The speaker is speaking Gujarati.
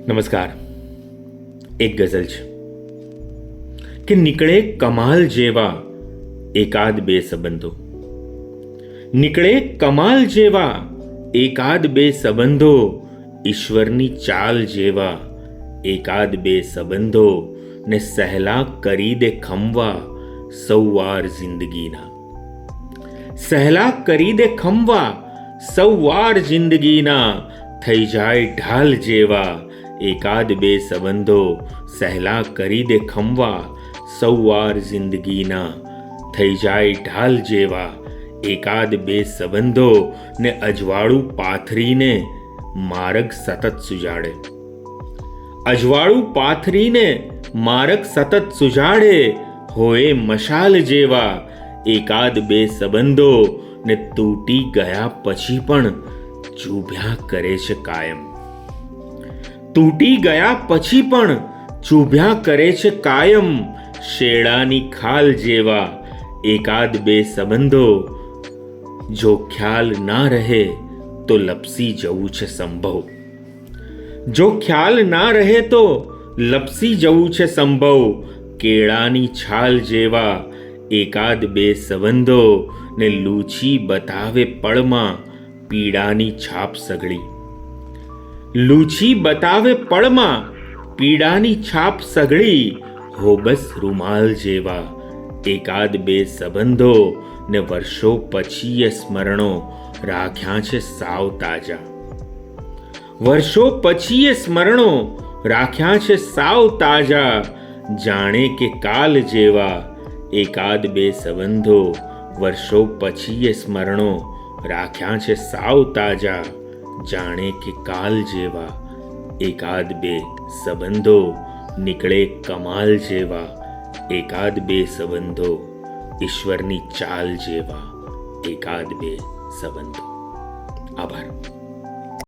નમસ્કાર. એક ગઝલ છે કે નીકળે કમાલ જેવા એકાદ બે સંબંધો, નીકળે કમાલ જેવા એકાદ બે સંબંધો, ઈશ્વરની ચાલ જેવા એકાદ બે સંબંધો, ને સહેલા કરી દે ખમવા સૌવાર જિંદગીના, સહેલા કરી દે ખમવા સૌવાર જિંદગીના, થઈ જાય ઢાલ જેવા એકાદ બે સંબંધો, સહેલા કરી દે ખમવા સૌવાર જિંદગીના, થઈ જાય ઢાલ જેવા એકાદ બે સંબંધો, ને અજવાળું પાથરીને માર્ગ સતત સુજાડે, અજવાળું પાથરીને માર્ગ સતત સુજાડે, હોય મશાલ જેવા એકાદ બે સંબંધો, ને તૂટી ગયા પછી પણ ચૂભ્યા કરે છે કાયમ, તૂટી ગયા પછી પણ ચૂભ્યા કરે છે કાયમ, શેડાની ખાલ જેવા એકાદ બે સંબંધો, જો ખ્યાલ ના રહે તો લપસી જવું છે સંભવ, જો ખ્યાલ ના રહે તો લપસી જવું છે સંભવ, કેળાની છાલ જેવા એકાદ બે સંબંધો, ને લૂછી બતાવે પળમાં પીડાની છાપ સઘળી, લૂછી બતાવે પળમાં પીડાની છાપ સઘળી, હો બસ રૂમાલ જેવા એકાદ બે સંબંધો, ને વર્ષો પછી એ સ્મરણો રાખ્યા છે સાવ તાજા, વર્ષો પછી એ સ્મરણો રાખ્યા છે સાવ તાજા, જાણે કે કાલ જેવા એકાદ બે સંબંધો, વર્ષો પછી એ સ્મરણો રાખ્યા છે સાવ તાજા, જાણે કે કાલ જેવા એકાદ બે સંબંધો, નીકળે કમાલ જેવા એકાદ બે સંબંધો, ઈશ્વરની ચાલ જેવા એકાદ બે સંબંધો. આભાર.